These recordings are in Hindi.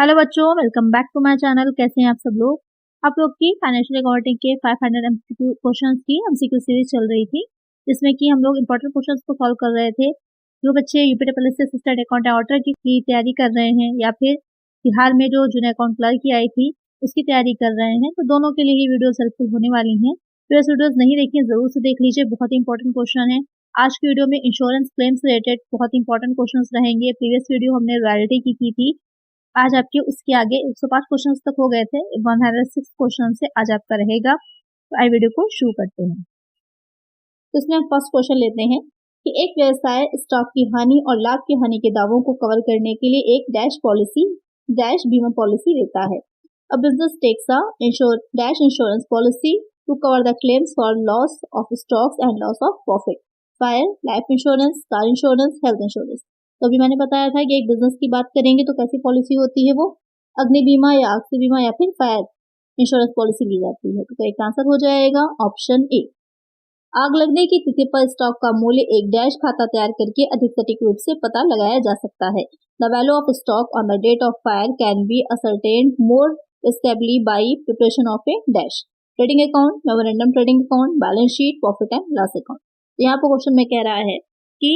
हेलो बच्चों, welcome back to my channel. कैसे हैं आप सब लोग। आप लोग की फाइनेंशियल अकाउंटिंग के 500 एमसीक्यू क्वेश्चंस की एमसीक्यू सीरीज चल रही थी, जिसमें कि हम लोग इंपॉर्टेंट क्वेश्चंस को सॉल्व कर रहे थे। जो बच्चे यूपीडब्ल्यूएस से असिस्टेंट अकाउंट ऑडिटर की तैयारी कर रहे हैं या फिर बिहार में जो जूनियर अकाउंट क्लर्क की आई थी उसकी तैयारी कर रहे हैं, तो दोनों के लिए ये वीडियो हेल्पफुल होने वाली है। प्रीवियस वीडियोस नहीं देखी जरूर से देख लीजिए, बहुत ही इंपॉर्टेंट क्वेश्चन है। आज की वीडियो में इंश्योरेंस क्लेम्स रिलेटेड बहुत इंपॉर्टेंट क्वेश्चंस रहेंगे। प्रीवियस वीडियो हमने रॉयल्टी की थी। आज आपके उसके आगे 105 क्वेश्चंस तक हो गए थे, 106 क्वेश्चन से आज आपका रहेगा। तो आई वीडियो को शुरू करते हैं। तो इसमें हम फर्स्ट क्वेश्चन लेते हैं कि एक व्यवसाय स्टॉक की हानि और लाभ की हानि के दावों को कवर करने के लिए एक डैश बीमा पॉलिसी लेता है। A business takes dash insurance policy to cover the claims for loss of stocks and loss of profit, fire, life insurance, car insurance, health insurance. तो अभी मैंने बताया था कि एक बिजनेस की बात करेंगे तो कैसी पॉलिसी होती है, वो अग्नि बीमा या आग से बीमा या फिर फायर इंश्योरेंस पॉलिसी ली जाती है। तो करेक्ट आंसर हो जाएगा ऑप्शन ए। आग लगने की तिथि पर स्टॉक का मूल्य एक डैश खाता तैयार करके अधिक सटीक रूप से पता लगाया जा सकता है। The value of stock on the date of fire can be ascertained more stably by preparation of a dash trading account, memorandum trading account, balance sheet, profit and loss account. यहाँ पर क्वेश्चन में कह रहा है कि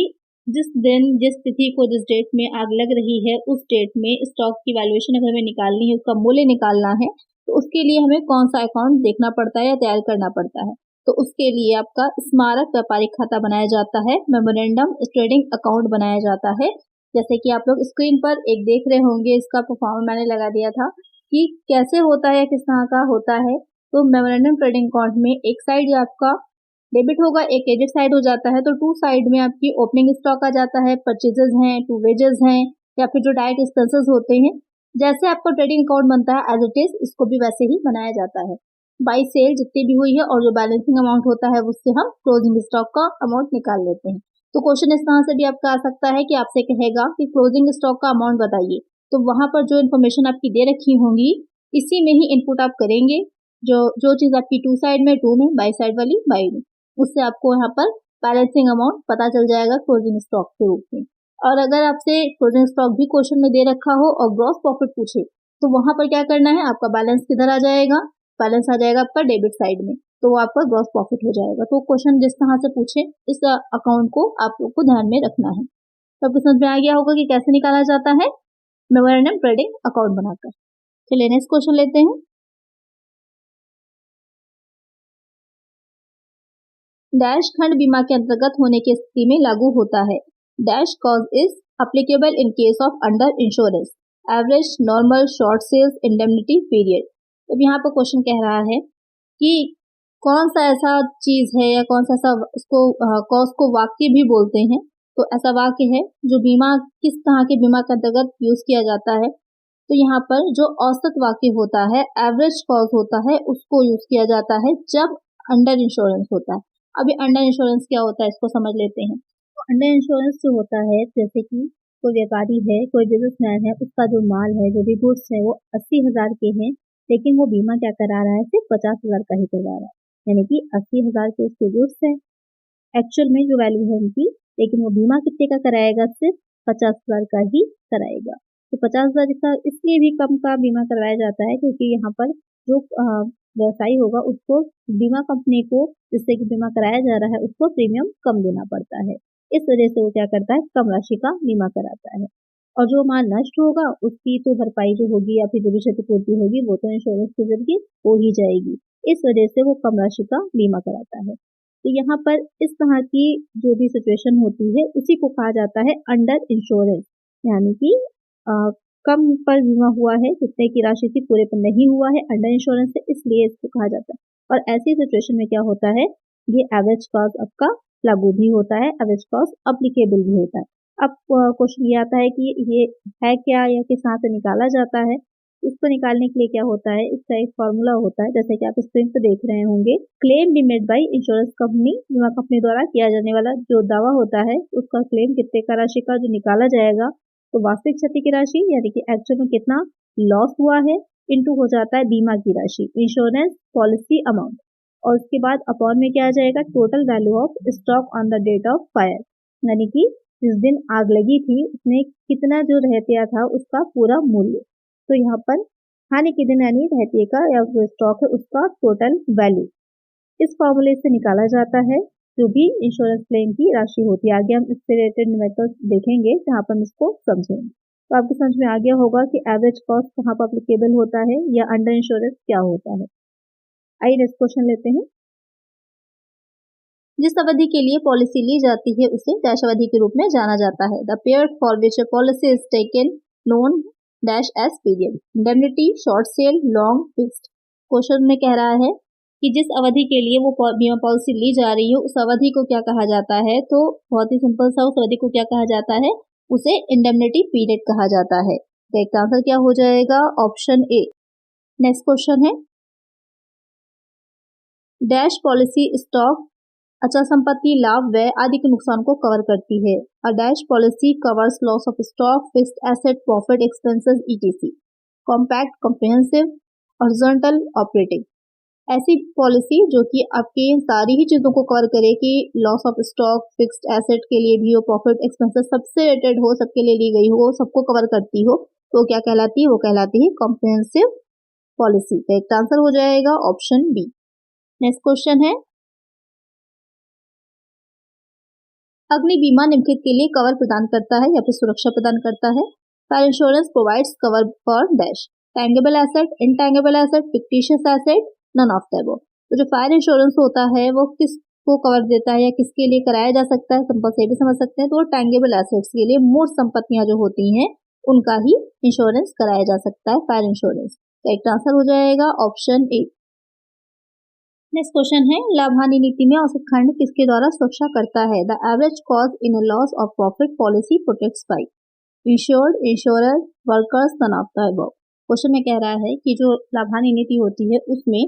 जिस दिन जिस तिथि को जिस डेट में आग लग रही है उस डेट में स्टॉक की वैल्यूएशन अगर हमें निकालनी है, उसका मूल्य निकालना है, तो उसके लिए हमें कौन सा अकाउंट देखना पड़ता है या तैयार करना पड़ता है। तो उसके लिए आपका स्मारक व्यापारिक खाता बनाया जाता है, मेमोरेंडम ट्रेडिंग अकाउंट बनाया जाता है। जैसे कि आप लोग स्क्रीन पर एक देख रहे होंगे, इसका परफॉर्म मैंने लगा दिया था कि कैसे होता है, किस तरह का होता है। तो मेमोरेंडम ट्रेडिंग अकाउंट में एक साइड आपका डेबिट होगा, एक क्रेडिट साइड हो जाता है। तो टू साइड में आपकी ओपनिंग स्टॉक आ जाता है, परचेजेस हैं, टू वेजेस हैं या फिर जो डायरेक्ट एक्सपेंसेस होते हैं। जैसे आपका ट्रेडिंग अकाउंट बनता है एज इट इज, इसको भी वैसे ही बनाया जाता है। बाई सेल जितनी भी हुई है और जो बैलेंसिंग अमाउंट होता है उससे हम क्लोजिंग स्टॉक का अमाउंट निकाल लेते हैं। तो क्वेश्चन इस तरह से भी आपका आ सकता है कि आपसे कहेगा कि क्लोजिंग स्टॉक का अमाउंट बताइए, तो वहां पर जो इन्फॉर्मेशन आपकी दे रखी होंगी इसी में ही इनपुट आप करेंगे। जो जो चीज आपकी टू साइड में, टू में, बाई साइड वाली बाई में, उससे आपको यहाँ पर बैलेंसिंग अमाउंट पता चल जाएगा क्लोजिंग स्टॉक के रूप में। और अगर आपसे क्लोजिंग स्टॉक भी क्वेश्चन में दे रखा हो और ग्रॉस प्रॉफिट पूछे, तो वहां पर क्या करना है, आपका बैलेंस किधर आ जाएगा, बैलेंस आ जाएगा आपका डेबिट साइड में, तो वो आपका ग्रॉस प्रॉफिट हो जाएगा। तो क्वेश्चन जिस तरह से पूछे इस अकाउंट को आप लोग को ध्यान में रखना है। तो आपको समझ में आ गया होगा कि कैसे निकाला जाता है मेमोरेंडम ट्रेडिंग अकाउंट बनाकर। चलिए नेक्स्ट क्वेश्चन लेते हैं। डैश खंड बीमा के अंतर्गत होने की स्थिति में लागू होता है। Dash cause is applicable in case of under insurance, average, normal, short sales, indemnity period. तो यहाँ पर क्वेश्चन कह रहा है कि कौन सा ऐसा चीज है या कौन सा ऐसा उसको कॉज को वाक्य भी बोलते हैं। तो ऐसा वाक्य है जो बीमा किस तरह के बीमा के अंतर्गत यूज किया जाता है। तो यहाँ पर जो औसत वाक्य होता है, एवरेज कॉज होता है, उसको यूज किया जाता है जब अंडर इंश्योरेंस होता है। अभी अंडर इंश्योरेंस क्या होता है इसको समझ लेते हैं। तो अंडर इंश्योरेंस जो होता है, जैसे कि कोई व्यापारी है, कोई बिजनेसमैन है, उसका जो माल है, जो भी गुड्स है, वो 80,000 के हैं, लेकिन वो बीमा क्या करा रहा है, सिर्फ 50,000 का ही करवा रहा है। यानी कि 80,000 के उसके गुड्स है, एक्चुअल में जो वैल्यू है उनकी, लेकिन वो बीमा कितने का कराएगा, सिर्फ 50,000 का ही कराएगा। तो 50,000 का इसलिए भी कम का बीमा करवाया जाता है क्योंकि यहाँ पर जो व्यवसायी होगा उसको बीमा कंपनी को जिससे कि बीमा कराया जा रहा है उसको प्रीमियम कम देना पड़ता है। इस वजह से वो क्या करता है, कम राशि का बीमा कराता है। और जो माल नष्ट होगा उसकी तो भरपाई जो होगी या फिर जो भी क्षतिपूर्ति होगी वो तो इंश्योरेंस के जरिए हो ही जाएगी। इस वजह से वो कम राशि का बीमा कराता है। तो यहाँ पर इस तरह की जो भी सिचुएशन होती है उसी को कहा जाता है अंडर इंश्योरेंस, यानी कि कम पर बीमा हुआ है, जितने की राशि थी पूरे पर नहीं हुआ है अंडर इंश्योरेंस से, इसलिए इसको कहा जाता है। और ऐसी सिचुएशन में क्या होता है, ये एवरेज कॉस्ट आपका लागू भी होता है, एवरेज कॉस्ट अप्लीकेबल भी होता है। अब क्वेश्चन ये आता है कि ये है क्या या किस तरह से निकाला जाता है। इसको निकालने के लिए क्या होता है, इसका एक फॉर्मूला होता है, जैसे कि आप स्क्रीन पर देख रहे होंगे। Claim be made by insurance company, बीमा कंपनी द्वारा किया जाने वाला जो दावा होता है उसका क्लेम कितने का राशि का जो निकाला जाएगा, तो वास्तविक क्षति की राशि यानी कि एक्चुअल में कितना लॉस हुआ है इनटू हो जाता है बीमा की राशि, इंश्योरेंस पॉलिसी अमाउंट। और उसके बाद अपॉन में क्या आ जाएगा, total value of stock on the date of fire, यानी कि जिस दिन आग लगी थी उसमें कितना जो रहतिया था उसका पूरा मूल्य। तो यहाँ पर हानि के दिन यानी रहतिये का या जो स्टॉक है उसका टोटल वैल्यू इस फॉर्मूले से निकाला जाता है, जो भी इंश्योरेंस क्लेम की राशि होती है। आगे हम इससे रिलेटेड न्यूमेरिकल्स देखेंगे जहाँ पर हम इसको समझेंगे। तो आपको समझ में आ गया होगा कि एवरेज कॉस्ट कहाँ पर एप्लीकेबल होता है या अंडर इंश्योरेंस क्या होता है। आइए नेक्स्ट क्वेश्चन लेते हैं। जिस अवधि के लिए पॉलिसी ली जाती है उसे डैश अवधि के रूप में जाना जाता है। The period for which a policy is taken known dash as period. Indemnity, short sale, long, fixed. Question में कह रहा है कि जिस अवधि के लिए वो बीमा पॉलिसी ली जा रही है उस अवधि को क्या कहा जाता है। तो बहुत ही सिंपल सा, उस अवधि को क्या कहा जाता है, उसे इंडेमनिटी पीरियड कहा जाता है। तो इसका आंसर क्या हो जाएगा, ऑप्शन ए। नेक्स्ट क्वेश्चन है, डैश पॉलिसी स्टॉक अचल संपत्ति, लाभ, व्यय आदि के नुकसान को कवर करती है। A dash policy covers loss of stock, fixed asset, profit, expenses etc. Compact, comprehensive, horizontal, operating. ऐसी पॉलिसी जो कि आपकी सारी ही चीजों को कवर करे कि loss of stock, fixed asset के लिए भी हो, प्रॉफिट, एक्सपेंसेस सबसे रिलेटेड हो, सबके लिए ली गई हो, सबको कवर करती हो, तो क्या कहलाती है, वो कहलाती है कॉम्प्रिहेंसिव पॉलिसी। तो एक आंसर हो जाएगा ऑप्शन बी। नेक्स्ट क्वेश्चन है, अग्नि बीमा निम्नलिखित के लिए कवर प्रदान करता है या फिर सुरक्षा प्रदान करता है। Fire insurance provides cover for dash tangible asset, intangible asset, fictitious asset, none of the above. तो जो फायर इंश्योरेंस होता है वो किसको कवर देता है या किसके लिए कराया जा सकता है, सिंपल से भी समझ सकते हैं। तो टैंगेबल एसेट्स के लिए, मूर्त संपत्तियां जो होती हैं उनका ही इंश्योरेंस कराया जा सकता है, फायर इंश्योरेंस। तो एक आंसर हो जाएगा ऑप्शन ए। नेक्स्ट क्वेश्चन है, लाभ हानि नीति में औसत खंड किसके द्वारा सुरक्षा करता है। The average cause in a loss of profit policy protects by insured, insurer, workers, none of the above. Question में कह रहा है कि जो लाभ हानि नीति होती है उसमें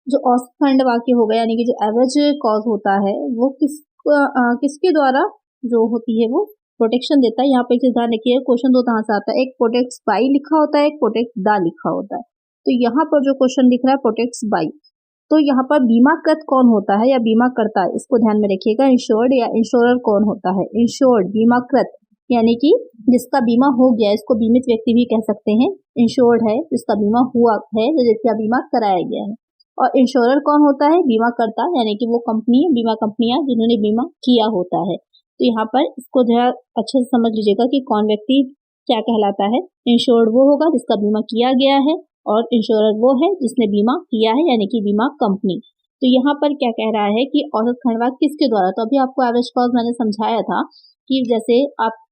जो औसत खंड वाक्य होगा यानी कि जो एवरेज कॉज होता है वो किसके द्वारा जो होती है वो प्रोटेक्शन देता है। यहाँ पे एक चीज ध्यान रखिए, क्वेश्चन दो तरह से आता है, एक प्रोटेक्ट्स बाई लिखा होता है, एक प्रोटेक्ट द लिखा होता है। तो यहाँ पर जो क्वेश्चन दिख रहा है प्रोटेक्ट्स बाई, तो यहाँ पर बीमाकृत कौन होता है या बीमा करता है, इसको ध्यान में रखिएगा। इंश्योर्ड या इंश्योरर कौन होता है, इंश्योर्ड बीमाकृत यानी कि जिसका बीमा हो गया, इसको बीमित व्यक्ति भी कह सकते हैं। इंश्योर्ड है जिसका बीमा हुआ है, जिसका बीमा कराया गया है। और इंश्योरर कौन होता है, बीमा करता यानी कि वो कंपनी, बीमा कंपनियां जिन्होंने बीमा किया होता है। तो यहाँ पर इसको जरा अच्छे से समझ लीजिएगा कि कौन व्यक्ति क्या कहलाता है। इंश्योर्ड वो होगा जिसका बीमा किया गया है और इंश्योरर वो है जिसने बीमा किया है यानी कि बीमा कंपनी। तो यहाँ पर क्या कह रहा है कि औसत खंडवाक किसके द्वारा, तो अभी आपको एवरेज कॉज मैंने समझाया था कि जैसे आप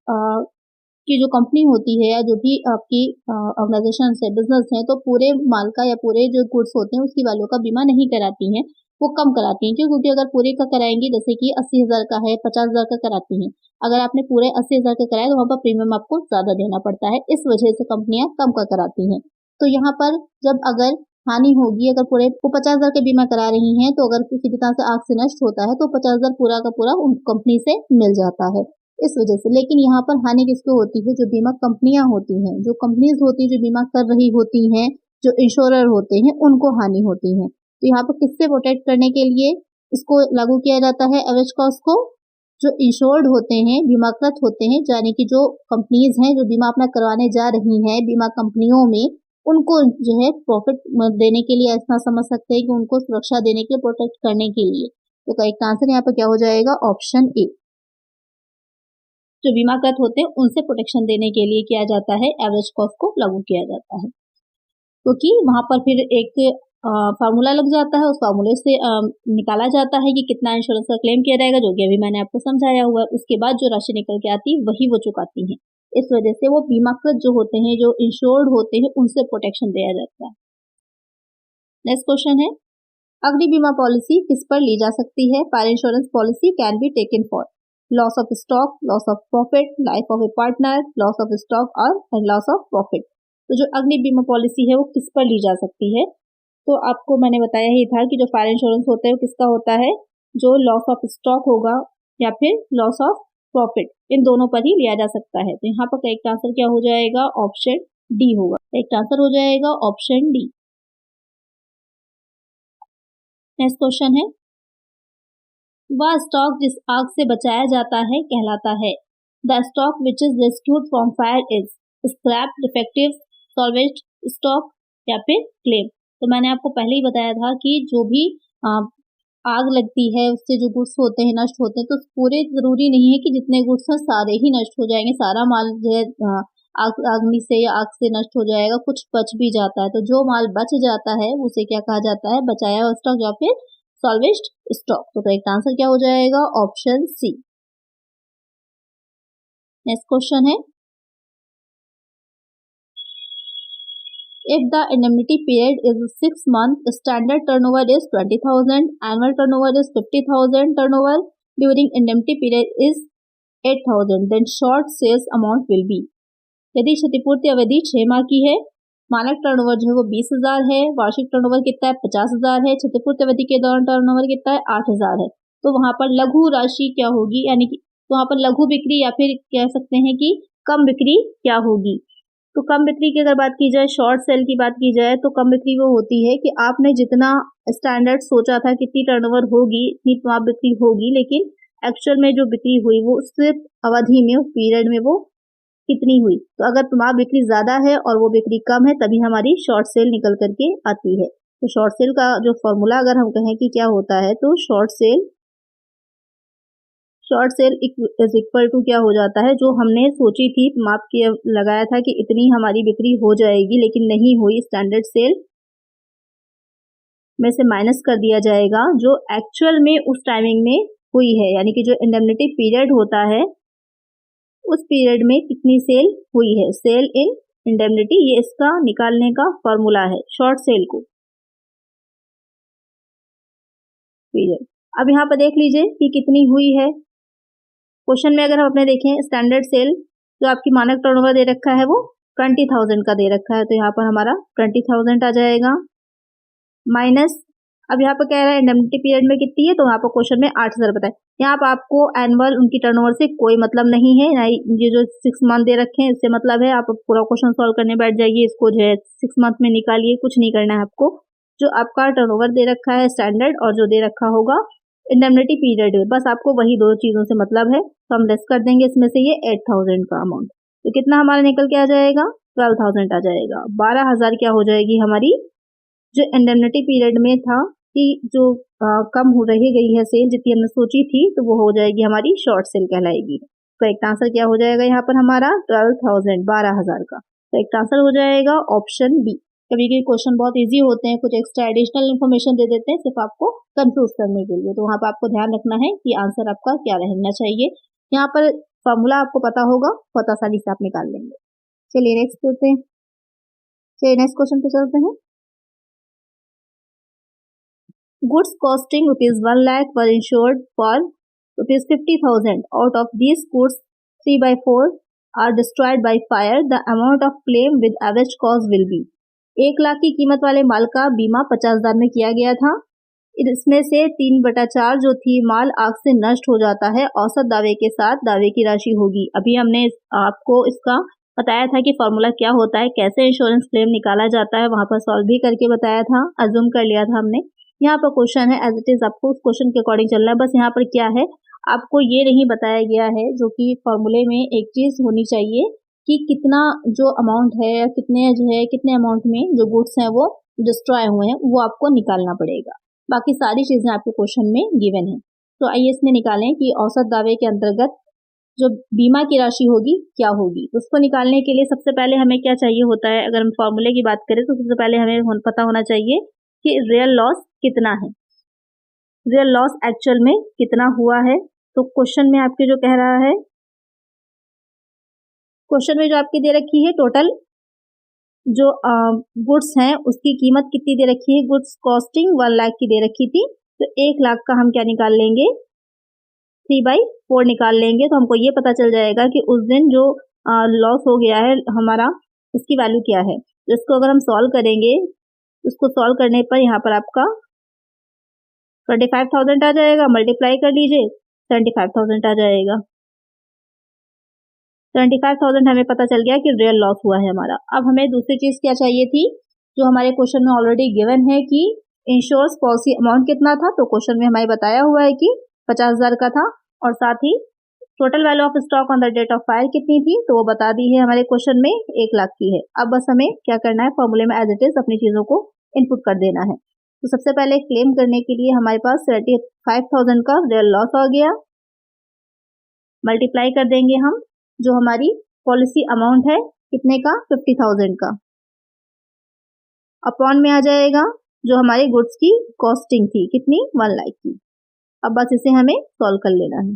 की जो कंपनी होती है या जो भी आपकी ऑर्गेनाइजेशन है, बिजनेस है, तो पूरे माल का या पूरे जो गुड्स होते हैं उसकी वैल्यू का बीमा नहीं कराती हैं, वो कम कराती हैं। क्यों, क्योंकि अगर पूरे का कराएंगी, जैसे कि 80,000 का है, 50,000 का कराती हैं, अगर आपने पूरे 80,000 का कराया तो वहाँ पर प्रीमियम आपको ज्यादा देना पड़ता है, इस वजह से कंपनियां कम का कराती हैं। तो यहाँ पर जब अगर हानि होगी, अगर पूरे वो 50,000 के बीमा करा रही हैं, तो अगर किसी भी तरह से आग से नष्ट होता है तो 50,000 पूरा का पूरा उन कंपनी से मिल जाता है, इस वजह से। लेकिन यहाँ पर हानि किसको होती है, जो बीमा कंपनियां होती हैं, जो कंपनीज होती है जो बीमा कर रही होती हैं, जो इंश्योरर होते हैं, उनको हानि होती है। तो यहाँ पर किससे प्रोटेक्ट करने के लिए इसको लागू किया जाता है एवरेज कॉस्ट को, जो इंश्योर्ड होते हैं, बीमाकृत होते हैं, यानी कि जो कंपनीज हैं जो बीमा अपना करवाने जा रही हैं बीमा कंपनियों में, उनको जो है प्रॉफिट देने के लिए ऐसा समझ सकते हैं कि उनको सुरक्षा देने के लिए, प्रोटेक्ट करने के लिए। तो करेक्ट आंसर यहाँ पर क्या हो जाएगा, ऑप्शन ए। जो बीमाकृत होते हैं उनसे प्रोटेक्शन देने के लिए किया जाता है, एवरेज कॉस्ट को लागू किया जाता है। क्योंकि वहां पर फिर एक फार्मूला लग जाता है, उस फार्मूले से निकाला जाता है कि कितना इंश्योरेंस का क्लेम किया जाएगा, जो कि अभी मैंने आपको समझाया हुआ है। उसके बाद जो राशि निकल के आती है वही वो चुकाती है। इस वजह से वो बीमाकृत जो होते हैं, जो इंश्योर्ड होते हैं, उनसे प्रोटेक्शन दिया जाता है। नेक्स्ट क्वेश्चन है, अग्नि बीमा पॉलिसी किस पर ली जा सकती है। Fire insurance policy can be taken for loss of stock, loss of profit, life of A partner, loss of stock और लॉस ऑफ प्रॉफिट। तो जो अग्नि बीमा पॉलिसी है वो किस पर ली जा सकती है, तो आपको मैंने बताया ही था कि जो फायर इंश्योरेंस होता है वो किसका होता है, जो लॉस ऑफ स्टॉक होगा या फिर लॉस ऑफ प्रॉफिट, इन दोनों पर ही लिया जा सकता है। तो यहाँ पर करेक्ट आंसर क्या हो जाएगा, ऑप्शन डी होगा। करेक्ट आंसर हो जाएगा ऑप्शन डी। नेक्स्ट क्वेश्चन है, वह स्टॉक जिस आग से बचाया जाता है कहलाता है। The stock which is rescued from fire is scrap, defective, salvaged stock या फिर क्लेम। तो मैंने आपको पहले ही बताया था कि जो भी आग लगती है उससे जो गुड्स होते हैं नष्ट होते हैं, तो पूरे जरूरी नहीं है कि जितने गुड्स हैं सारे ही नष्ट हो जाएंगे, सारा माल जो है अग्नि से या आग से नष्ट हो जाएगा, कुछ बच भी जाता है। तो जो माल बच जाता है उसे क्या कहा जाता है, बचाया हुआ स्टॉक या फिर सॉल्वेस्ट स्टॉक। तो करेक्ट आंसर क्या हो जाएगा, ऑप्शन सी। नेक्स्ट क्वेश्चन है, if the indemnity period is 6 months, standard turnover is 20,000, annual turnover is 50,000, turnover during indemnity period is 8,000, then short sales amount will be। यदि क्षतिपूर्ति अवधि 6 माह की है, मानक टर्नओवर जो है वो 20,000 है, वार्षिक टर्नओवर कितना है 50,000 है, क्षतिपूर्ति अवधि के दौरान टर्नओवर कितना है 8,000 है, तो वहां पर लघु राशि क्या होगी, यानी कि तो वहां पर लघु बिक्री या फिर कह सकते हैं कि कम बिक्री क्या होगी। तो कम बिक्री की अगर बात की जाए, शॉर्ट सेल की बात की जाए, तो कम बिक्री वो होती है कि आपने जितना स्टैंडर्ड सोचा था कितनी टर्नओवर होगी इतनी तो आप बिक्री होगी, लेकिन एक्चुअल में जो बिक्री हुई वो सिर्फ अवधि में उस पीरियड में वो कितनी हुई। तो अगर तुम्हारी बिक्री ज्यादा है और वो बिक्री कम है तभी हमारी शॉर्ट सेल निकल करके आती है। तो शॉर्ट सेल का जो फॉर्मूला अगर हम कहें कि क्या होता है, तो short sale is equal to क्या हो जाता है, जो हमने सोची थी माप किया लगाया था कि इतनी हमारी बिक्री हो जाएगी लेकिन नहीं हुई, स्टैंडर्ड सेल में से माइनस कर दिया जाएगा जो एक्चुअल में उस टाइमिंग में हुई है, यानी कि जो इंडेमनिटी पीरियड होता है उस पीरियड में कितनी सेल हुई है, सेल इन इंडेमनिटी, ये इसका निकालने का फॉर्मूला है शॉर्ट सेल को पीरियड। अब यहाँ पर देख लीजिए कि कितनी हुई है। क्वेश्चन में अगर हम अपने देखें, स्टैंडर्ड सेल जो आपकी मानक टर्नओवर दे रखा है वो 20,000 का दे रखा है, तो यहाँ पर हमारा 20,000 आ जाएगा, माइनस अब यहाँ पर कह रहा है इंडेमनिटी पीरियड में कितनी है, तो यहाँ पर क्वेश्चन में 8,000 बताए। यहाँ पर आपको एनुअल उनकी टर्नओवर से कोई मतलब नहीं है, ये जो 6 मंथ दे रखे हैं इससे मतलब है। आप पूरा क्वेश्चन सॉल्व करने बैठ जाइए, इसको जो है 6 मंथ में निकालिए, कुछ नहीं करना है आपको। जो आपका टर्नओवर दे रखा है स्टैंडर्ड और जो दे रखा होगा इंडेमनिटी पीरियड, बस आपको वही दो चीजों से मतलब है, तो हम लेस कर देंगे इसमें से ये 8,000 का अमाउंट, तो कितना हमारा निकल के आ जाएगा 12,000 आ जाएगा। 12,000 क्या हो जाएगी हमारी जो इंडेमनिटी पीरियड में था कि जो कम हो रही गई है सेल जितनी हमने सोची थी, तो वो हो जाएगी हमारी शॉर्ट सेल कहलाएगी। तो एक आंसर क्या हो जाएगा यहाँ पर हमारा 12,000 12,000 का, तो एक आंसर हो जाएगा ऑप्शन बी। कभी कभी क्वेश्चन बहुत इजी होते हैं, कुछ एक्स्ट्रा एडिशनल इन्फॉर्मेशन दे देते हैं सिर्फ आपको कंफ्यूज करने के लिए, तो वहां पर आपको ध्यान रखना है कि आंसर आपका क्या रहना चाहिए। यहाँ पर फॉर्मूला आपको पता होगा, बहुत आसानी से आप निकाल लेंगे। चलिए नेक्स्ट करते हैं, चलिए नेक्स्ट क्वेश्चन पे चलते हैं। Goods costing rupees 1 lakh were insured for rupees 50,000. Out of these goods, 3/4 are destroyed by fire. The amount of claim with average cost will be। 1 lakh की कीमत वाले माल का बीमा 50,000 में किया गया था। इसमें से 3/4 जो थी माल आग से नष्ट हो जाता है, औसत दावे के साथ दावे की राशि होगी। अभी हमने आपको इसका बताया था कि फॉर्मूला क्या होता है, कैसे इंश्योरेंस क्लेम निकाला जाता है, वहां पर सॉल्व भी करके बताया था, अज्यूम कर लिया था हमने। यहाँ पर क्वेश्चन है एज इट इज, आपको उस क्वेश्चन के अकॉर्डिंग चलना है। बस यहाँ पर क्या है, आपको ये नहीं बताया गया है, जो कि फॉर्मूले में एक चीज होनी चाहिए कि कितना जो अमाउंट है, कितने अमाउंट में जो गुड्स हैं वो डिस्ट्रॉय हुए हैं, वो आपको निकालना पड़ेगा। बाकी सारी चीजें आपके क्वेश्चन में गिवन है। तो आइए इसमें निकालें कि औसत दावे के अंतर्गत जो बीमा की राशि होगी क्या होगी। तो उसको निकालने के लिए सबसे पहले हमें क्या चाहिए होता है, अगर हम फॉर्मूले की बात करें तो सबसे पहले हमें पता होना चाहिए कि रियल लॉस कितना है, रियल लॉस एक्चुअल में कितना हुआ है। तो क्वेश्चन में आपके जो कह रहा है, क्वेश्चन में जो आपकी दे रखी है टोटल जो गुड्स हैं उसकी कीमत कितनी दे रखी है, गुड्स कॉस्टिंग 1 लाख की दे रखी थी, तो 1 लाख का हम क्या निकाल लेंगे 3/4 निकाल लेंगे, तो हमको ये पता चल जाएगा कि उस दिन जो लॉस हो गया है हमारा उसकी वैल्यू क्या है। जिसको अगर हम सॉल्व करेंगे, उसको सॉल्व करने पर यहाँ पर आपका 25,000 आ जाएगा, मल्टीप्लाई कर लीजिए 75,000 आ जाएगा। 75,000 हमें पता चल गया कि रियल लॉस हुआ है हमारा। अब हमें दूसरी चीज क्या चाहिए थी, जो हमारे क्वेश्चन में ऑलरेडी गिवन है कि इंश्योरेंस पॉलिसी अमाउंट कितना था, तो क्वेश्चन में हमें बताया हुआ है कि 50,000 का था, और साथ ही total value of stock on the date of fire कितनी थी, तो वो बता दी है हमारे क्वेश्चन में 1 लाख की है। अब बस हमें क्या करना है, फॉर्मूले में एज इट इज अपनी चीजों को इनपुट कर देना है। तो सबसे पहले क्लेम करने के लिए हमारे पास 75,000 का रियल लॉस आ गया, मल्टीप्लाई कर देंगे हम जो हमारी पॉलिसी अमाउंट है कितने का, 50,000 का, अपॉन में आ जाएगा जो हमारे गुड्स की कॉस्टिंग थी कितनी, 1 लाख की। अब बस इसे हमें सॉल्व कर लेना है।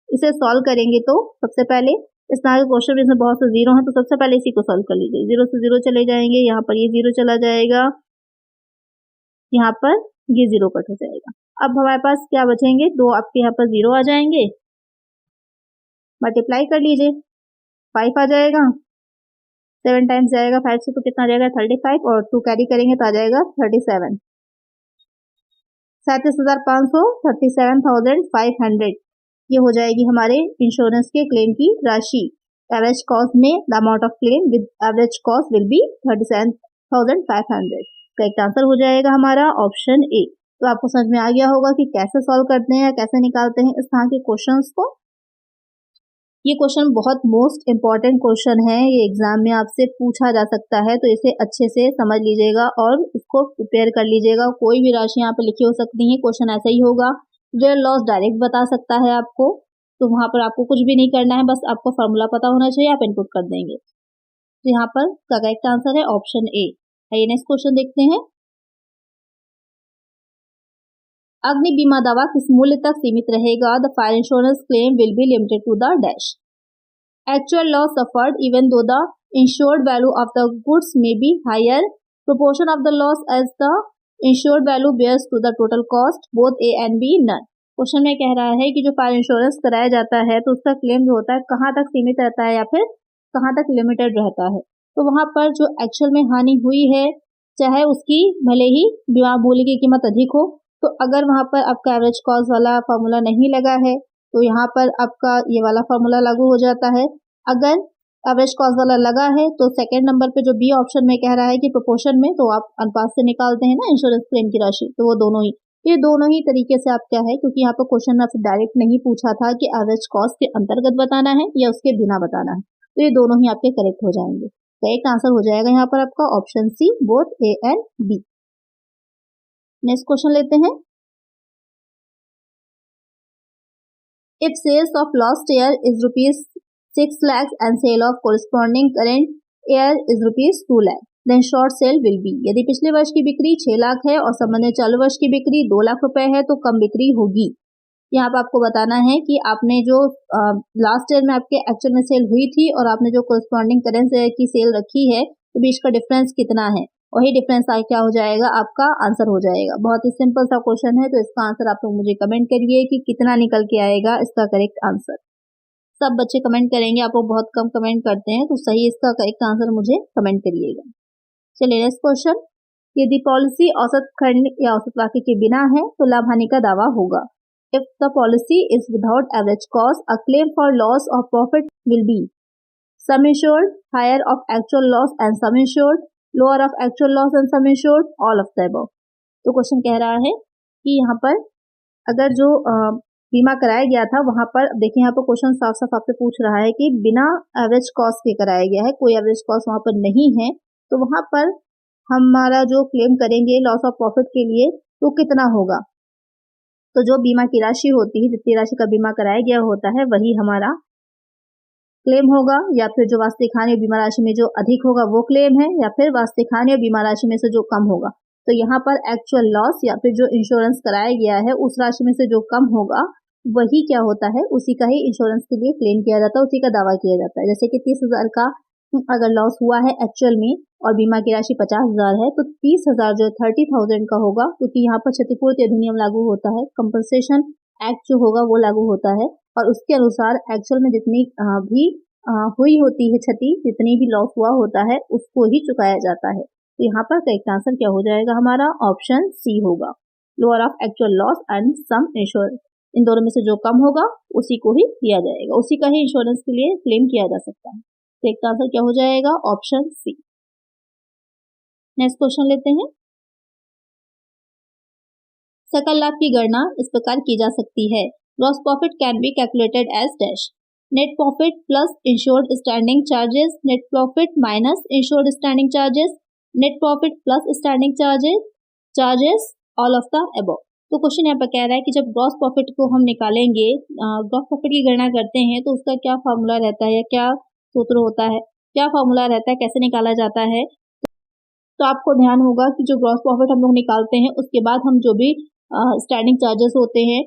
इसे सॉल्व करेंगे तो सबसे पहले इस तरह के क्वेश्चन में इसमें बहुत से जीरो हैं, तो सबसे पहले इसी को सॉल्व कर लीजिए। 0 से 0 चले जाएंगे, यहाँ पर ये 0 चला जाएगा, यहाँ पर ये 0 कट हो जाएगा। अब हमारे पास क्या बचेंगे, 2 आपके यहाँ पर 0 आ जाएंगे, मल्टीप्लाई कर लीजिए, 5 आ जाएगा, 7 टाइम्स जाएगा 5 से तो कितना आ जाएगा 35, और 2 कैरी करेंगे तो आ जाएगा 37, 37,500, 37,500 ये हो जाएगी हमारे इंश्योरेंस के क्लेम की राशि। एवरेज कॉस्ट में the amount of claim with average cost will be 37,500। Correct answer हो जाएगा हमारा ऑप्शन ए। तो आपको समझ में आ गया होगा कि कैसे सॉल्व करते हैं या कैसे निकालते हैं इस तरह के क्वेश्चंस को। ये क्वेश्चन बहुत मोस्ट इंपॉर्टेंट क्वेश्चन है, ये एग्जाम में आपसे पूछा जा सकता है, तो इसे अच्छे से समझ लीजिएगा और इसको प्रिपेयर कर लीजिएगा। कोई भी राशि यहाँ पे लिखी हो सकती है, क्वेश्चन ऐसा ही होगा। रियल लॉस डायरेक्ट बता सकता है आपको, तो वहां पर आपको कुछ भी नहीं करना है, बस आपको फॉर्मूला पता होना चाहिए, आप इनपुट कर देंगे। तो यहाँ पर करेक्ट आंसर है ऑप्शन ए। आइए नेक्स्ट क्वेश्चन देखते हैं। अग्नि बीमा दावा किस मूल्य तक सीमित रहेगा? The fire insurance claim will be limited to the dash. Actual loss suffered even though the insured value of the goods may be higher, proportion of the loss as the insured value bears to the total cost, both A and B none. Question में कह रहा है कि जो फायर इंश्योरेंस कराया जाता है तो उसका क्लेम जो होता है कहाँ तक सीमित रहता है या फिर कहाँ तक लिमिटेड रहता है। तो वहां पर जो एक्चुअल में हानि हुई है, चाहे उसकी भले ही बीमा मूल्य की कीमत अधिक हो, तो अगर वहां पर आपका एवरेज कॉस्ट वाला फॉर्मूला नहीं लगा है तो यहाँ पर आपका ये वाला फॉर्मूला लागू हो जाता है। अगर एवरेज कॉस्ट वाला लगा है तो सेकंड नंबर पे जो बी ऑप्शन में कह रहा है कि प्रोपोर्शन में, तो आप अनुपात से निकालते हैं ना इंश्योरेंस क्लेम की राशि, तो वो दोनों ही, ये दोनों ही तरीके से आप क्या है, क्योंकि यहाँ पर क्वेश्चन में आपसे डायरेक्ट नहीं पूछा था कि एवरेज कॉस्ट के अंतर्गत बताना है या उसके बिना बताना है, तो ये दोनों ही आपके करेक्ट हो जाएंगे। करेक्ट आंसर हो जाएगा यहाँ पर आपका option C, both A and B. Next question लेते हैं। If sales of last year is rupees 6 lakhs and sale of corresponding current year is rupees 2 lakh, then short sale will be। यदि पिछले वर्ष की बिक्री 6 लाख है और संबंधित चालू वर्ष की बिक्री 2 लाख रुपए है तो कम बिक्री होगी। यहाँ पर आपको बताना है कि आपने जो लास्ट ईयर में आपके एक्चुअल में सेल हुई थी और आपने जो कोरस्पॉन्डिंग करेंट ईयर की सेल रखी है तो बीच का डिफरेंस कितना है, वही डिफरेंस क्या हो जाएगा, आपका आंसर हो जाएगा। बहुत ही सिंपल सा क्वेश्चन है, तो इसका आंसर आप लोग मुझे कमेंट करिए कि कितना निकल के आएगा इसका करेक्ट आंसर। सब बच्चे कमेंट करेंगे, आप लोग बहुत कम कमेंट करते हैं, तो सही इसका करेक्ट आंसर मुझे कमेंट करिएगा। चलिए नेक्स्ट क्वेश्चन। यदि पॉलिसी औसत खंड या औसत वाक्य के बिना है तो लाभ हानि का दावा होगा। If the policy is without average cost, a claim for loss of profit will be sum insured, higher of actual loss and sum insured, lower of actual loss and sum insured, all of the above. तो क्वेश्चन कह रहा है कि यहाँ पर अगर जो बीमा कराया गया था वहां पर देखिए, यहाँ पर क्वेश्चन साफ साफ आपसे पूछ रहा है कि बिना एवरेज कॉस्ट के कराया गया है, कोई एवरेज कॉस्ट वहां पर नहीं है, तो वहां पर हमारा जो क्लेम करेंगे लॉस ऑफ प्रॉफिट के लिए तो कितना होगा। तो जो बीमा की राशि होती है, जितनी राशि का बीमा कराया गया होता है वही हमारा क्लेम होगा, या फिर जो वास्तविक हानि और बीमा राशि में जो अधिक होगा वो क्लेम है, या फिर वास्तविक हानि और बीमा राशि में से जो कम होगा। तो यहाँ पर एक्चुअल लॉस या फिर जो इंश्योरेंस कराया गया है उस राशि में से जो कम होगा वही क्या होता है, उसी का ही इंश्योरेंस के लिए क्लेम किया जाता है, उसी का दावा किया जाता है। जैसे कि 30,000 का अगर लॉस हुआ है एक्चुअल में और बीमा की राशि 50,000 है तो 30,000 जो 30,000 का होगा, क्योंकि यहाँ पर क्षतिपूर्ति अधिनियम लागू होता है, कंपनसेशन एक्ट जो होगा वो लागू होता है, और उसके अनुसार एक्चुअल में जितनी भी हुई होती है क्षति, जितनी भी लॉस हुआ होता है उसको ही चुकाया जाता है। तो यहाँ पर करेक्ट आंसर क्या हो जाएगा हमारा, ऑप्शन सी होगा, lower of actual loss and sum insurance. इन दोनों में से जो कम होगा उसी को ही दिया जाएगा, उसी का ही इंश्योरेंस के लिए क्लेम किया जा सकता है। तो एक आंसर क्या हो जाएगा, ऑप्शन सी। नेक्स्ट क्वेश्चन लेते हैं। सकल लाभ की गणना इस प्रकार की जा सकती है। Gross profit can be calculated as dash net profit plus insured standing charges, net profit minus insured standing charges, net profit plus standing charges all of the above. तो क्वेश्चन यहाँ पर कह रहा है कि जब ग्रॉस प्रॉफिट को हम निकालेंगे, ग्रॉस प्रॉफिट की गणना करते हैं तो उसका क्या फॉर्मूला रहता है या क्या सूत्र होता है, क्या फॉर्मूला रहता है, कैसे निकाला जाता है। तो आपको ध्यान होगा कि जो ग्रॉस प्रॉफिट हम लोग निकालते हैं उसके बाद हम जो भी स्टैंडिंग चार्जेस होते हैं,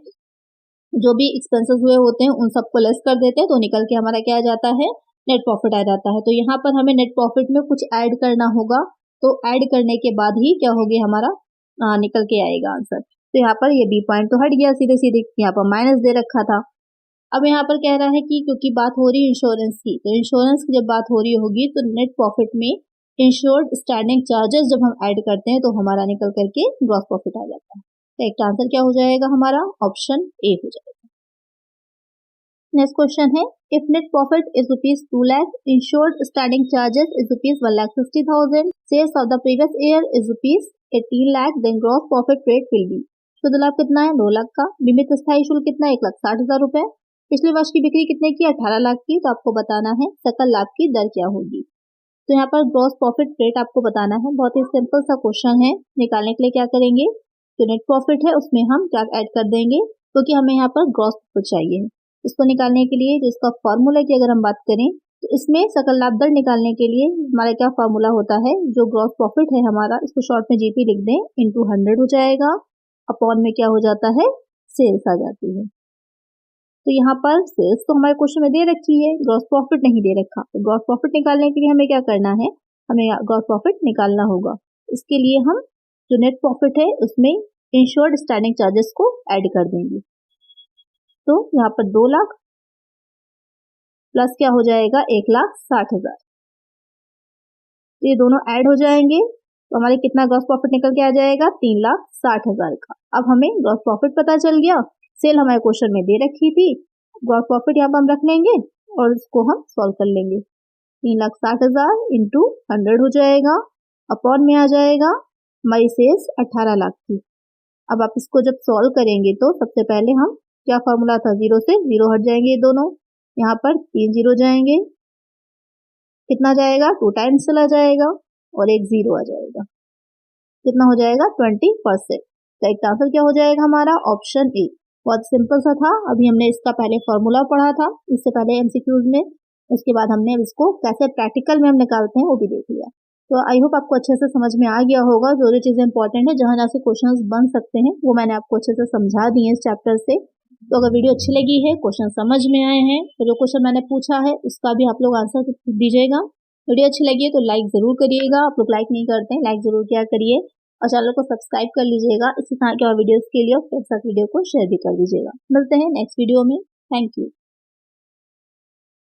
जो भी एक्सपेंसेस हुए होते हैं उन सबको लेस कर देते हैं तो निकल के हमारा क्या आ जाता है, नेट प्रॉफिट आ जाता है। तो यहाँ पर हमें नेट प्रॉफिट में कुछ ऐड करना होगा, तो ऐड करने के बाद ही क्या होगी हमारा निकल के आएगा आंसर। तो यहाँ पर ये बी पॉइंट तो हट गया, सीधे सीधे यहाँ पर माइनस दे रखा था। अब यहाँ पर कह रहा है कि क्योंकि बात हो रही है इंश्योरेंस की, तो इंश्योरेंस की जब बात हो रही होगी तो नेट प्रॉफिट में इंश्योर्ड स्टैंडिंग चार्जेस जब हम ऐड करते हैं तो हमारा निकल करके ग्रॉस प्रॉफिट आ जाता है। तो एक आंसर क्या हो जाएगा हमारा, ऑप्शन ए हो जाएगा। नेक्स्ट क्वेश्चन है, if net profit is ₹2 lakh, insured standing charges is ₹1,50,000, sales of the previous year is ₹18 lakh, then gross profit rate will be. शुद्ध लाभ कितना है, 2 लाख का। बीमित स्थायी शुल्क कितना है, 1,60,000 रुपए। पिछले वर्ष की बिक्री कितने की, 18 लाख की। तो आपको बताना है सकल लाभ की दर क्या होगी। तो यहाँ पर ग्रॉस प्रॉफिट रेट आपको बताना है। बहुत ही सिंपल सा क्वेश्चन है। निकालने के लिए क्या करेंगे, जो नेट प्रॉफिट है उसमें हम क्या ऐड कर देंगे, क्योंकि हमें यहाँ पर ग्रॉस प्रॉफिट चाहिए। इसको निकालने के लिए जो इसका फॉर्मूला की अगर हम बात करें तो इसमें सकल लाभ दर निकालने के लिए हमारा क्या फॉर्मूला होता है, जो ग्रॉस प्रॉफिट है हमारा, इसको शॉर्ट में जीपी लिख दें, इंटू 100 हो जाएगा, अपॉन में क्या हो जाता है, सेल्स आ जाती है। तो यहाँ पर सेल्स तो हमारे क्वेश्चन में दे रखी है, ग्रॉस प्रॉफिट नहीं दे रखा। तो ग्रॉस प्रॉफिट निकालने के लिए हमें क्या करना है, हमें ग्रॉस प्रॉफिट निकालना होगा। इसके लिए हम जो नेट प्रॉफिट है उसमें इंश्योर्ड स्टैंडिंग चार्जेस को ऐड कर देंगे। तो यहाँ पर 2 लाख प्लस क्या हो जाएगा, 1,60,000। तो ये दोनों ऐड हो जाएंगे तो हमारे कितना ग्रॉस प्रॉफिट निकल के आ जाएगा, 3,60,000 का। अब हमें ग्रॉस प्रॉफिट पता चल गया, सेल हमारे क्वेश्चन में दे रखी थी, ग्रॉस प्रॉफिट यहाँ पर हम रख लेंगे और इसको हम सॉल्व कर लेंगे। 3,60,000 इंटू 100 हो जाएगा, अपॉन में आ जाएगा हमारी सेल्स 18 लाख की। अब आप इसको जब सॉल्व करेंगे तो सबसे पहले हम क्या फॉर्मूला था, 0 से 0 हट जाएंगे ये दोनों, यहाँ पर 3 0 जाएंगे, कितना जाएगा, 2 टाइम्स चला जाएगा और एक 0 आ जाएगा, कितना हो जाएगा, 20%। तो एक आंसर क्या हो जाएगा हमारा, ऑप्शन ए। बहुत सिंपल सा था। अभी हमने इसका पहले फॉर्मूला पढ़ा था, इससे पहले एमसीक्यूज में, उसके बाद हमने इसको कैसे प्रैक्टिकल में हम निकालते हैं वो भी देख लिया। तो आई होप आपको अच्छे से समझ में आ गया होगा। जो जो चीजें इंपॉर्टेंट है, जहां जहां से क्वेश्चंस बन सकते हैं, वो मैंने आपको अच्छे से समझा दिए इस चैप्टर से। तो अगर वीडियो अच्छी लगी है, क्वेश्चन समझ में आए हैं, तो जो क्वेश्चन मैंने पूछा है उसका भी आप लोग आंसर दीजिएगा। वीडियो अच्छी लगी है तो लाइक जरूर करिएगा। आप लोग लाइक नहीं करते हैं, लाइक जरूर किया करिए और चैनल को सब्सक्राइब कर लीजिएगा इसी तरह के और वीडियोस के लिए, और फिर साथ वीडियो को शेयर भी कर दीजिएगा। मिलते हैं नेक्स्ट वीडियो में। Thank you.